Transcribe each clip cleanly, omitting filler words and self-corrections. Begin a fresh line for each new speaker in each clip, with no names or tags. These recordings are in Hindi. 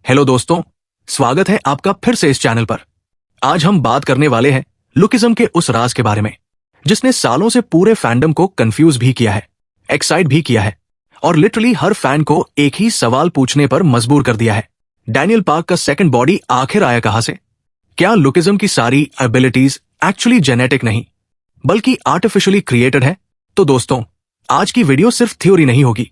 हेलो दोस्तों, स्वागत है आपका फिर से इस चैनल पर। आज हम बात करने वाले हैं लुकिज्म के उस राज के बारे में जिसने सालों से पूरे फैंडम को कंफ्यूज भी किया है, एक्साइट भी किया है और लिटरली हर फैन को एक ही सवाल पूछने पर मजबूर कर दिया है। डैनियल पार्क का सेकंड बॉडी आखिर आया कहां से? क्या लुकिज्म की सारी एबिलिटीज एक्चुअली जेनेटिक नहीं बल्कि आर्टिफिशियली क्रिएटेड है? तो दोस्तों, आज की वीडियो सिर्फ थ्योरी नहीं होगी,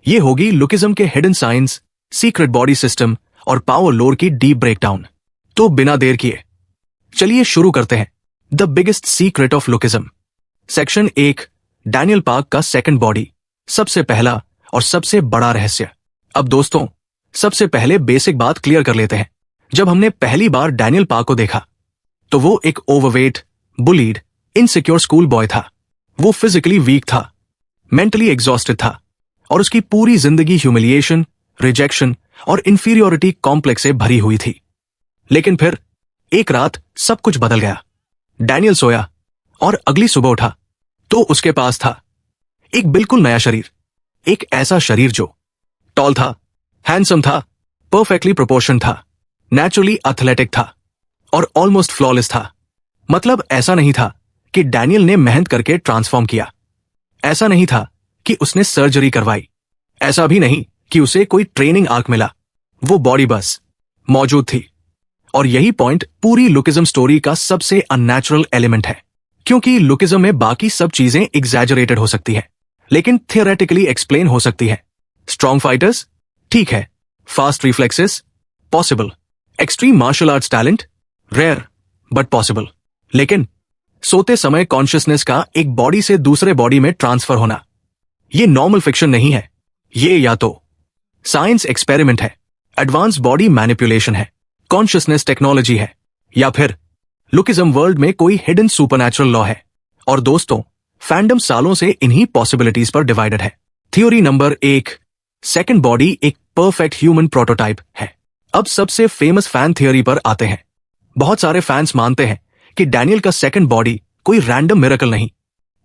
ये होगी लुकिज्म के hidden science, secret body system और पावर लोर की डीप ब्रेकडाउन। तो बिना देर किए चलिए शुरू करते हैं the biggest secret of lookism. Section 1, Daniel park का सेकंड बॉडी, सबसे पहला और सबसे बड़ा रहस्य। अब दोस्तों, सबसे पहले बेसिक बात क्लियर कर लेते हैं। जब हमने पहली बार डैनियल पार्क को देखा तो वो एक overweight, bullied, insecure school boy था। वो फिजिकली वीक था, मेंटली एग्जॉस्टेड था और उसकी पूरी जिंदगी ह्यूमिलिएशन, रिजेक्शन और इंफीरियोरिटी कॉम्प्लेक्स से भरी हुई थी। लेकिन फिर एक रात सब कुछ बदल गया। डैनियल सोया और अगली सुबह उठा तो उसके पास था एक बिल्कुल नया शरीर। एक ऐसा शरीर जो टॉल था, हैंडसम था, परफेक्टली प्रोपोर्शन था, नेचुरली एथलेटिक था और ऑलमोस्ट फ्लॉलेस था। मतलब ऐसा नहीं था कि डैनियल ने मेहनत करके ट्रांसफॉर्म किया, ऐसा नहीं था कि उसने सर्जरी करवाई, ऐसा भी नहीं कि उसे कोई ट्रेनिंग आर्क मिला। वो बॉडी बस मौजूद थी। और यही पॉइंट पूरी लुकिज्म स्टोरी का सबसे अननेचुरल एलिमेंट है, क्योंकि लुकिज्म में बाकी सब चीजें एग्जैजरेटेड हो सकती है लेकिन थियोरेटिकली एक्सप्लेन हो सकती है। स्ट्रॉन्ग फाइटर्स, ठीक है। Fast reflexes, possible. Extreme martial arts talent, rare but possible. लेकिन सोते समय कॉन्शियसनेस का एक बॉडी से दूसरे बॉडी में ट्रांसफर होना, ये नॉर्मल फिक्शन नहीं है। ये या तो साइंस एक्सपेरिमेंट है, एडवांस बॉडी मैनिपुलेशन है, कॉन्शियसनेस टेक्नोलॉजी है, या फिर लुकिज्म वर्ल्ड में कोई हिडन सुपरनैचुरल लॉ है। और दोस्तों, फैंडम सालों से इन्हीं पॉसिबिलिटीज पर डिवाइडेड है। थ्योरी नंबर 1, सेकंड बॉडी एक परफेक्ट ह्यूमन प्रोटोटाइप है। अब सबसे फेमस फैन थ्योरी पर आते हैं। बहुत सारे फैंस मानते हैं कि डैनियल का सेकंड बॉडी कोई रैंडम मिरेकल नहीं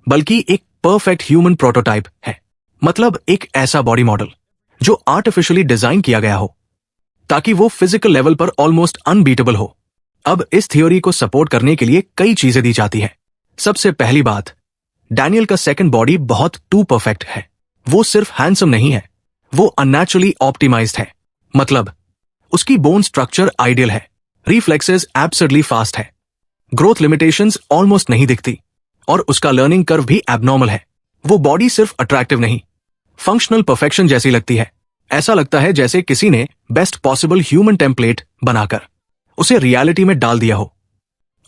बल्कि एक परफेक्ट ह्यूमन प्रोटोटाइप है। मतलब एक ऐसा बॉडी मॉडल जो आर्टिफिशियली डिजाइन किया गया हो ताकि वो फिजिकल लेवल पर ऑलमोस्ट अनबीटेबल हो। अब इस थ्योरी को सपोर्ट करने के लिए कई चीजें दी जाती है। सबसे पहली बात, डैनियल का सेकंड बॉडी बहुत टू परफेक्ट है। वो सिर्फ हैंडसम नहीं है, वो अननेचुरली ऑप्टिमाइज्ड है। मतलब उसकी बोन स्ट्रक्चर आइडियल है, रिफ्लेक्सेस एब्सर्डली फास्ट है, ग्रोथ लिमिटेशंस ऑलमोस्ट नहीं दिखती और उसका लर्निंग कर्व भी एबनॉर्मल है। वो बॉडी सिर्फ अट्रैक्टिव नहीं, फंक्शनल परफेक्शन जैसी लगती है। ऐसा लगता है जैसे किसी ने बेस्ट पॉसिबल ह्यूमन टेम्पलेट बनाकर उसे रियलिटी में डाल दिया हो।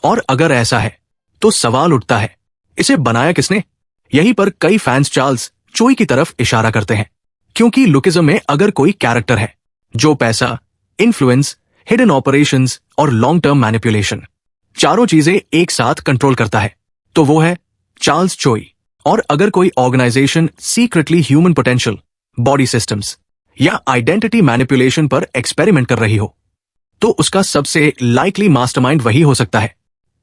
और अगर ऐसा है तो सवाल उठता है, इसे बनाया किसने? यहीं पर कई फैंस चार्ल्स चोई की तरफ इशारा करते हैं, क्योंकि लुकिज्म में अगर कोई कैरेक्टर है जो पैसा, इन्फ्लुएंस, हिडन ऑपरेशंस और लॉन्ग टर्म मैनिपुलेशन, चारों चीजें एक साथ कंट्रोल करता है, तो वो है चार्ल्स चोई। और अगर कोई organization secretly human potential, body systems या आइडेंटिटी मैनिपुलेशन पर एक्सपेरिमेंट कर रही हो तो उसका सबसे लाइकली मास्टरमाइंड वही हो सकता है।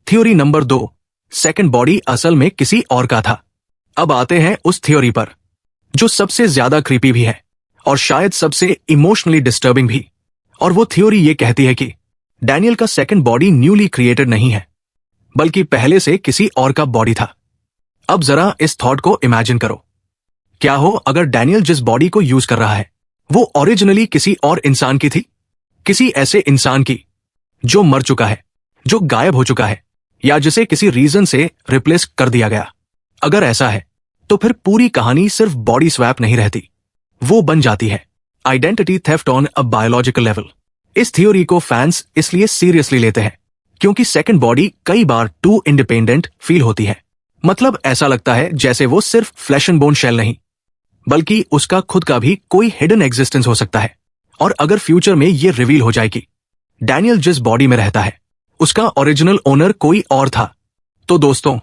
थ्योरी नंबर 2, सेकंड बॉडी असल में किसी और का था। अब आते हैं उस थ्योरी पर जो सबसे ज्यादा क्रीपी भी है और शायद सबसे इमोशनली डिस्टर्बिंग भी। और वो थ्योरी ये कहती है कि डैनियल का सेकंड बॉडी न्यूली क्रिएटेड नहीं है बल्कि पहले से किसी और का बॉडी था। अब जरा इस थॉट को इमेजिन करो, क्या हो अगर डैनियल जिस बॉडी को यूज कर रहा है वो ओरिजिनली किसी और इंसान की थी, किसी ऐसे इंसान की जो मर चुका है, जो गायब हो चुका है या जिसे किसी रीजन से रिप्लेस कर दिया गया। अगर ऐसा है तो फिर पूरी कहानी सिर्फ बॉडी स्वैप नहीं रहती, वो बन जाती है identity theft on a biological level. इस थ्योरी को फैंस इसलिए सीरियसली लेते हैं क्योंकि सेकंड बॉडी कई बार टू इंडिपेंडेंट फील होती है। मतलब ऐसा लगता है जैसे वो सिर्फ फ्लैश एंड बोन शेल नहीं बल्कि उसका खुद का भी कोई हिडन एग्जिस्टेंस हो सकता है। और अगर फ्यूचर में ये रिवील हो जाए कि डैनियल जिस बॉडी में रहता है उसका ओरिजिनल ओनर कोई और था, तो दोस्तों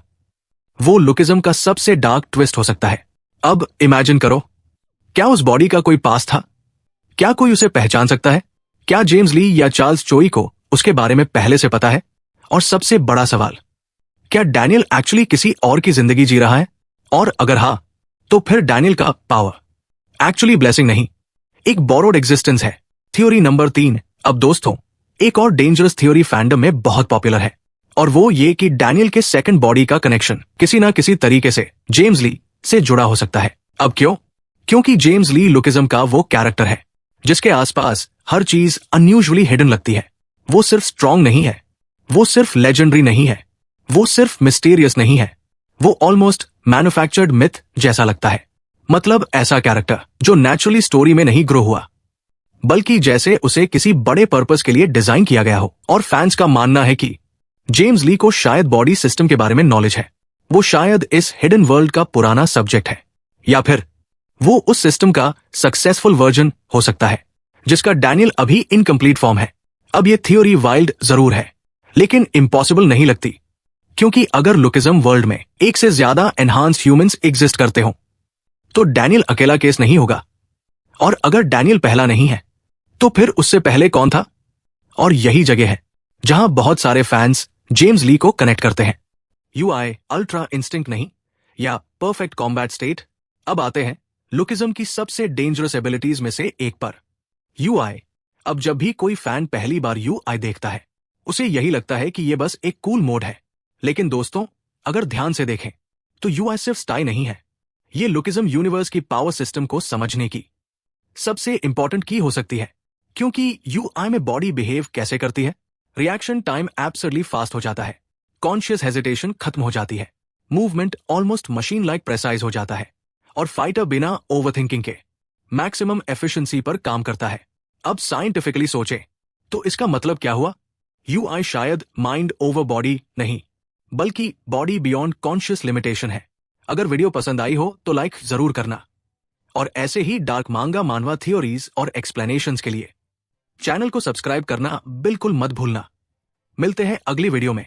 वो लुकिज्म का सबसे डार्क ट्विस्ट हो सकता है। अब इमेजिन करो, क्या उस बॉडी का कोई पास था? क्या कोई उसे पहचान सकता है? क्या जेम्स ली या चार्ल्स चोई को उसके बारे में पहले से पता है? और सबसे बड़ा सवाल, क्या डैनियल एक्चुअली किसी और की जिंदगी जी रहा है? और अगर हां, तो फिर डैनियल का पावर एक्चुअली ब्लेसिंग नहीं, एक बोरोड एग्जिस्टेंस है। थ्योरी नंबर 3, अब दोस्तों, एक और डेंजरस थ्योरी फैंडम में बहुत पॉपुलर है, और वो ये कि डैनियल के सेकंड बॉडी का कनेक्शन किसी ना किसी तरीके से जेम्स ली से जुड़ा हो सकता है। अब क्यों? क्योंकि जेम्स ली लुकिज्म का वो कैरेक्टर है जिसके आसपास हर चीज अनयूजुअली हिडन लगती है। वो सिर्फ स्ट्रांग नहीं है, वो सिर्फ लेजेंडरी नहीं है, वो सिर्फ मिस्टीरियस नहीं है, वो ऑलमोस्ट मैन्युफैक्चर्ड मिथ जैसा लगता है। मतलब ऐसा कैरेक्टर जो नेचुरली स्टोरी में नहीं ग्रो हुआ, बल्कि जैसे उसे किसी बड़े पर्पस के लिए डिजाइन किया गया हो। और फैंस का मानना है कि जेम्स ली को शायद बॉडी सिस्टम के बारे में नॉलेज है, वो शायद इस हिडन वर्ल्ड का पुराना सब्जेक्ट है, या फिर वो उस सिस्टम का सक्सेसफुल वर्जन हो सकता है जिसका डैनियल अभी इनकम्प्लीट फॉर्म है। अब ये थ्योरी वाइल्ड जरूर है, लेकिन इम्पॉसिबल नहीं लगती, क्योंकि अगर लुकिज्म वर्ल्ड में एक से ज्यादा एनहांस्ड ह्यूमंस एग्जिस्ट करते हो तो डैनियल अकेला केस नहीं होगा। और अगर डैनियल पहला नहीं है तो फिर उससे पहले कौन था? और यही जगह है जहां बहुत सारे फैंस जेम्स ली को कनेक्ट करते हैं। यूआई अल्ट्रा इंस्टिंक्ट नहीं, या परफेक्ट कॉम्बैट स्टेट। अब आते हैं लुकिज्म की सबसे डेंजरस एबिलिटीज में से एक पर, यूआई। अब जब भी कोई फैन पहली बार यूआई देखता है उसे यही लगता है कि यह बस एक कूल मोड है, लेकिन दोस्तों अगर ध्यान से देखें तो यूआई सिर्फ स्टाइल नहीं है, ये लुकिज्म यूनिवर्स की पावर सिस्टम को समझने की सबसे इंपॉर्टेंट की हो सकती है। क्योंकि यूआई में बॉडी बिहेव कैसे करती है, रिएक्शन टाइम एब्सर्डली फास्ट हो जाता है, कॉन्शियस हेजिटेशन खत्म हो जाती है, movement almost machine like precise हो जाता है, और फाइटर बिना ओवरथिंकिंग के मैक्सिमम एफिशिएंसी पर काम करता है। अब साइंटिफिकली सोचें तो इसका मतलब क्या हुआ? यूआई शायद माइंड ओवर बॉडी नहीं, बल्कि बॉडी बियॉन्ड कॉन्शियस लिमिटेशन है। अगर वीडियो पसंद आई हो तो लाइक जरूर करना, और ऐसे ही डार्क मांगा मानवा थ्योरीज और एक्सप्लेनेशंस के लिए चैनल को सब्सक्राइब करना बिल्कुल मत भूलना। मिलते हैं अगली वीडियो में।